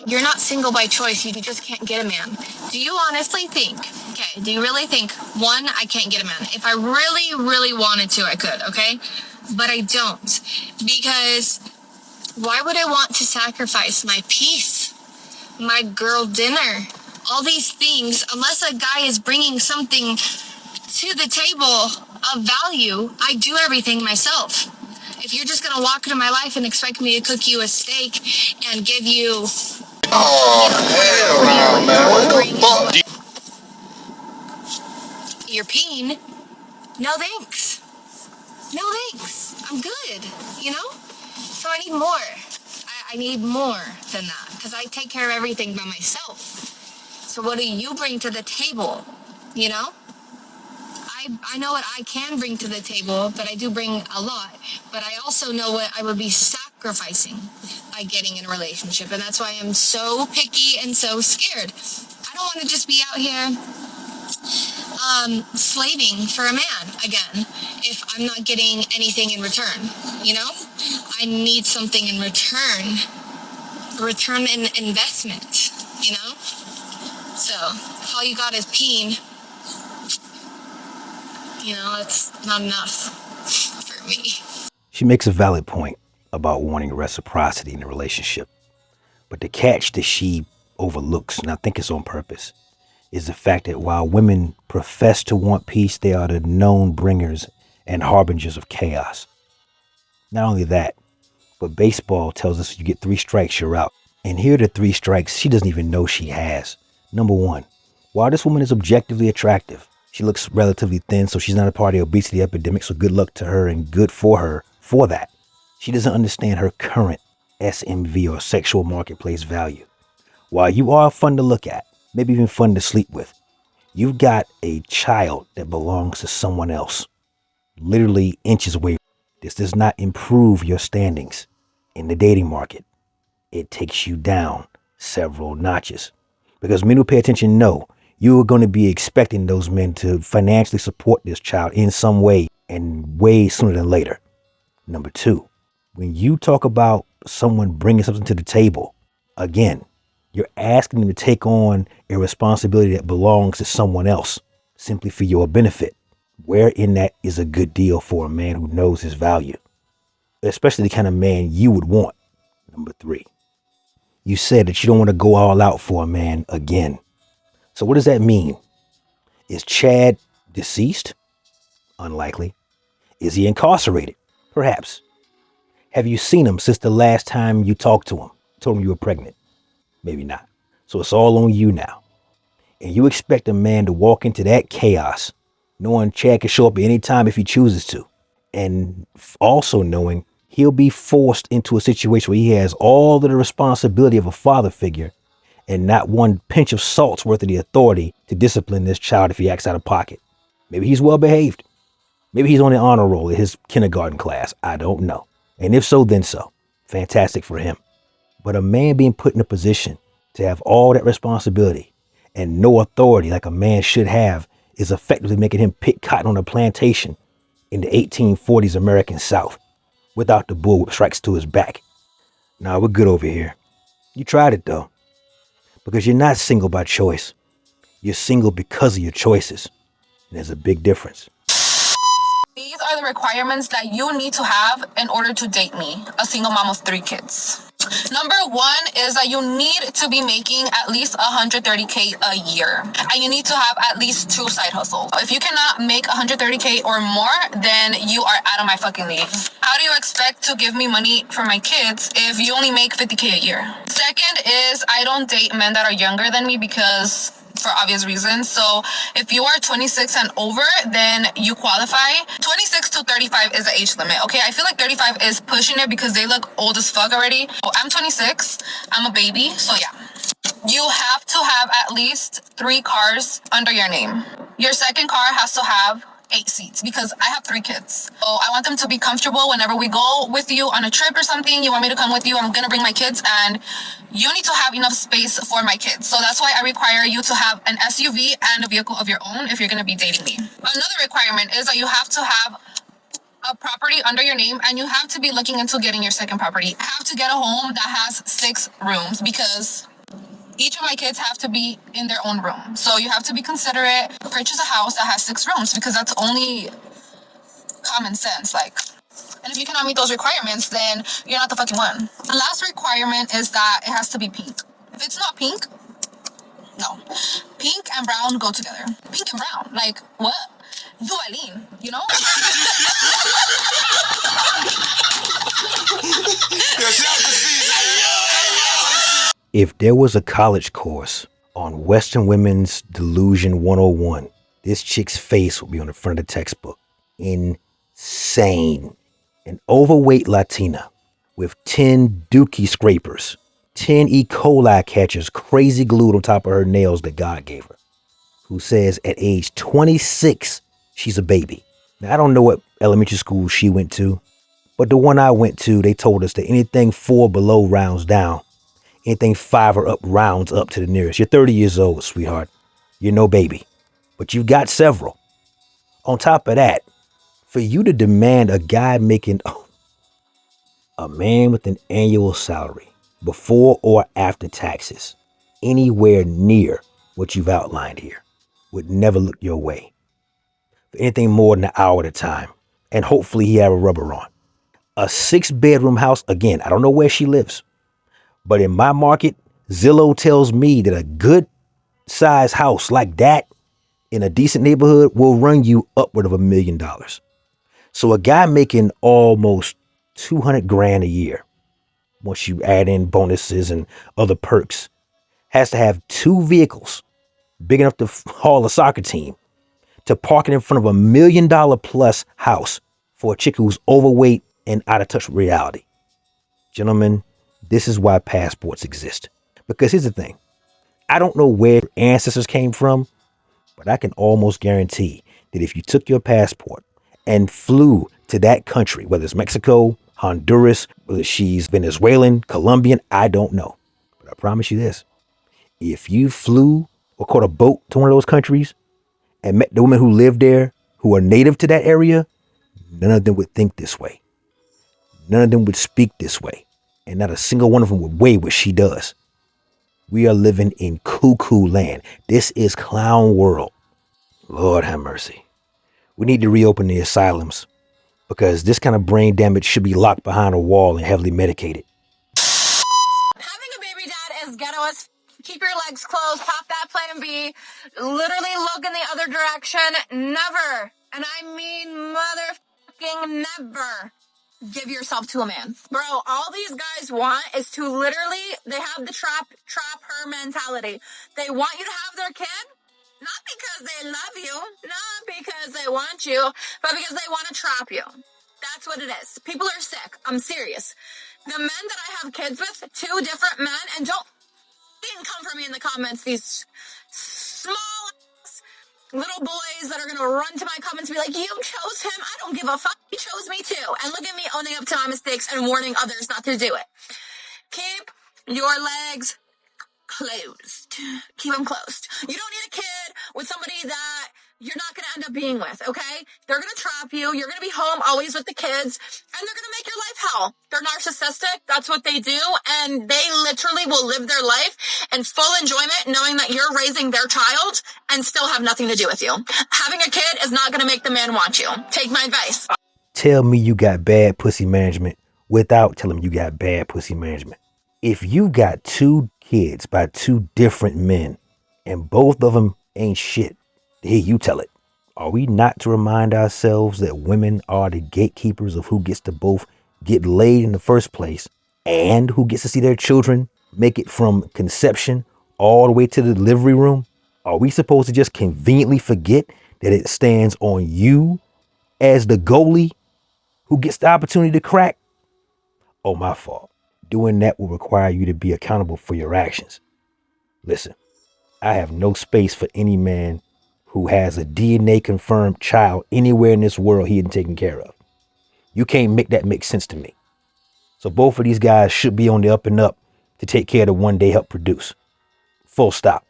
You're not single by choice. You just can't get a man. Do you honestly think, okay, do you really think, one, I can't get a man? If I really, really wanted to, I could, okay? But I don't. Because why would I want to sacrifice my peace, my girl dinner, all these things, unless a guy is bringing something to the table of value? I do everything myself. If you're just gonna walk into my life and expect me to cook you a steak and give you, hell no, man. What the fuck? your peen, no thanks. No thanks. I'm good, you know? So I need more. I need more than that because I take care of everything by myself. So what do you bring to the table, you know? I know what I can bring to the table, but I do bring a lot. But I also know what I would be sacrificing by getting in a relationship. And that's why I'm so picky and so scared. I don't want to just be out here slaving for a man again if I'm not getting anything in return, you know? I need something in return. Return in investment, you know? So, if all you got is peen, you know, it's not enough for me. She makes a valid point about wanting reciprocity in a relationship. But the catch that she overlooks, and I think it's on purpose, is the fact that while women profess to want peace, they are the known bringers and harbingers of chaos. Not only that, but baseball tells us you get 3 strikes, you're out. And here are the 3 strikes she doesn't even know she has. Number 1, while this woman is objectively attractive, she looks relatively thin, so she's not a part of the obesity epidemic, so good luck to her and good for her for that. She doesn't understand her current SMV or sexual marketplace value. While you are fun to look at, maybe even fun to sleep with, you've got a child that belongs to someone else, literally inches away. This does not improve your standings in the dating market. It takes you down several notches. Because men who pay attention know you are going to be expecting those men to financially support this child in some way and way sooner than later. Number 2, when you talk about someone bringing something to the table, again, you're asking them to take on a responsibility that belongs to someone else simply for your benefit. Where in that is a good deal for a man who knows his value, especially the kind of man you would want. Number 3, you said that you don't want to go all out for a man again. So what does that mean? Is Chad deceased? Unlikely. Is he incarcerated? Perhaps. Have you seen him since the last time you talked to him? Told him you were pregnant? Maybe not. So it's all on you now. And you expect a man to walk into that chaos, knowing Chad can show up at any time if he chooses to. And also knowing he'll be forced into a situation where he has all of the responsibility of a father figure and not one pinch of salt's worth of the authority to discipline this child if he acts out of pocket. Maybe he's well behaved. Maybe he's on the honor roll at his kindergarten class. I don't know. And if so, then so. Fantastic for him. But a man being put in a position to have all that responsibility and no authority like a man should have is effectively making him pick cotton on a plantation in the 1840s American South without the bullwhip strikes to his back. Nah, we're good over here. You tried it though. Because you're not single by choice. You're single because of your choices. And there's a big difference. These are the requirements that you need to have in order to date me, a single mom of 3 kids. Number 1 is that you need to be making at least $130K a year. And you need to have at least 2 side hustles. If you cannot make $130K or more, then you are out of my fucking league. How do you expect to give me money for my kids if you only make $50K a year? Second is I don't date men that are younger than me because for obvious reasons. So if you are 26 and over, then you qualify. 26 to 35 is the age limit. Okay, I feel like 35 is pushing it because they look old as fuck already. So I'm 26, I'm a baby, so yeah. You have to have at least 3 cars under your name. Your second car has to have 8 seats because I have 3 kids. So I want them to be comfortable whenever we go with you on a trip or something. You want me to come with you, I'm gonna bring my kids, and you need to have enough space for my kids. So that's why I require you to have an SUV and a vehicle of your own if you're gonna be dating me. Another requirement is that you have to have a property under your name, and you have to be looking into getting your second property. Have to get a home that has 6 rooms, because each of my kids have to be in their own room. So you have to be considerate. Purchase a house that has 6 rooms, because that's only common sense. Like, and if you cannot meet those requirements, then you're not the fucking one. The last requirement is that it has to be pink. If it's not pink, no. Pink and brown go together. Pink and brown. Like, what? Dualin, you know? If there was a college course on Western Women's Delusion 101, this chick's face would be on the front of the textbook. Insane. An overweight Latina with 10 dookie scrapers, 10 E. coli catchers crazy glued on top of her nails that God gave her, who says at age 26, she's a baby. Now, I don't know what elementary school she went to, but the one I went to, they told us that anything 4 below rounds down. Anything 5 or up rounds up to the nearest. You're 30 years old, sweetheart. You're no baby, but you've got several. On top of that, for you to demand a guy making a man with an annual salary before or after taxes anywhere near what you've outlined here would never look your way for anything more than an hour at a time. And hopefully he have a rubber on. A 6-bedroom house, again, I don't know where she lives, but in my market, Zillow tells me that a good size house like that in a decent neighborhood will run you upward of $1 million. So a guy making almost 200 grand a year, once you add in bonuses and other perks, has to have 2 vehicles big enough to haul a soccer team, to park it in front of $1 million plus house for a chick who's overweight and out of touch with reality. Gentlemen, this is why passports exist. Because here's the thing. I don't know where your ancestors came from, but I can almost guarantee that if you took your passport and flew to that country, whether it's Mexico, Honduras, whether she's Venezuelan, Colombian, I don't know. But I promise you this. If you flew or caught a boat to one of those countries and met the women who live there, who are native to that area, none of them would think this way. None of them would speak this way. And not a single one of them would weigh what she does. We are living in cuckoo land. This is clown world. Lord have mercy. We need to reopen the asylums because this kind of brain damage should be locked behind a wall and heavily medicated. Having a baby dad is ghetto as keep your legs closed, pop that plan B, literally look in the other direction. Never, and I mean motherfucking never, give yourself to a man. Bro, all these guys want is to literally, they have the trap her mentality. They want you to have their kid, not because they love you, not because they want you, but because they want to trap you. That's what it is. People are sick. I'm serious. The men that I have kids with, 2 different men, and don't come for me in the comments, these small little boys that are going to run to my comments and be like, you chose him. I don't give a fuck. He chose me too. And look at me owning up to my mistakes and warning others not to do it. Keep your legs closed. Keep them closed. You don't need a kid with somebody that you're not going to end up being with, okay? They're going to trap you. You're going to be home always with the kids, and they're going to make your life hell. They're narcissistic. That's what they do, and they literally will live their life in full enjoyment knowing that you're raising their child and still have nothing to do with you. Having a kid is not going to make the man want you. Take my advice. Tell me you got bad pussy management without telling me you got bad pussy management. If you got 2 kids by 2 different men and both of them ain't shit, here, you tell it. Are we not to remind ourselves that women are the gatekeepers of who gets to both get laid in the first place and who gets to see their children make it from conception all the way to the delivery room? Are we supposed to just conveniently forget that it stands on you as the goalie who gets the opportunity to crack? Oh, my fault. Doing that will require you to be accountable for your actions. Listen, I have no space for any man who has a DNA confirmed child anywhere in this world he isn't taken care of. You can't make that make sense to me. So both of these guys should be on the up and up to take care of the one they help produce. Full stop.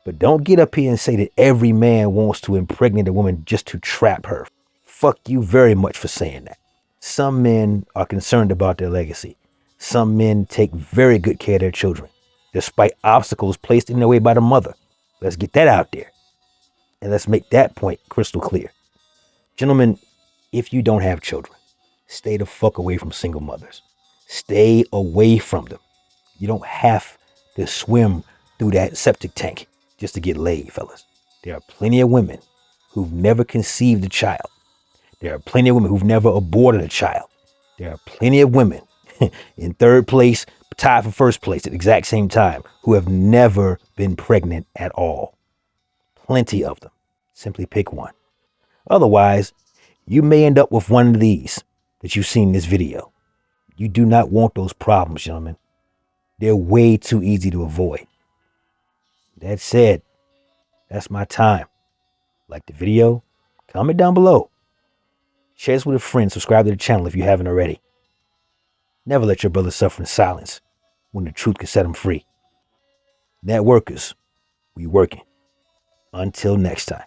But don't get up here and say that every man wants to impregnate a woman just to trap her. fuck you very much for saying that. Some men are concerned about their legacy. Some men take very good care of their children, despite obstacles placed in their way by the mother. Let's get that out there. And let's make that point crystal clear. Gentlemen, if you don't have children, stay the fuck away from single mothers. Stay away from them. You don't have to swim through that septic tank just to get laid, fellas. There are plenty of women who've never conceived a child. There are plenty of women who've never aborted a child. There are plenty of women in third place, tied for first place at the exact same time, who have never been pregnant at all. Plenty of them. Simply pick one. Otherwise, you may end up with one of these that you've seen in this video. You do not want those problems, gentlemen. They're way too easy to avoid. That said, that's my time. Like the video, comment down below. Share this with a friend. Subscribe to the channel if you haven't already. Never let your brother suffer in silence when the truth can set him free. Networkers, we working. Until next time.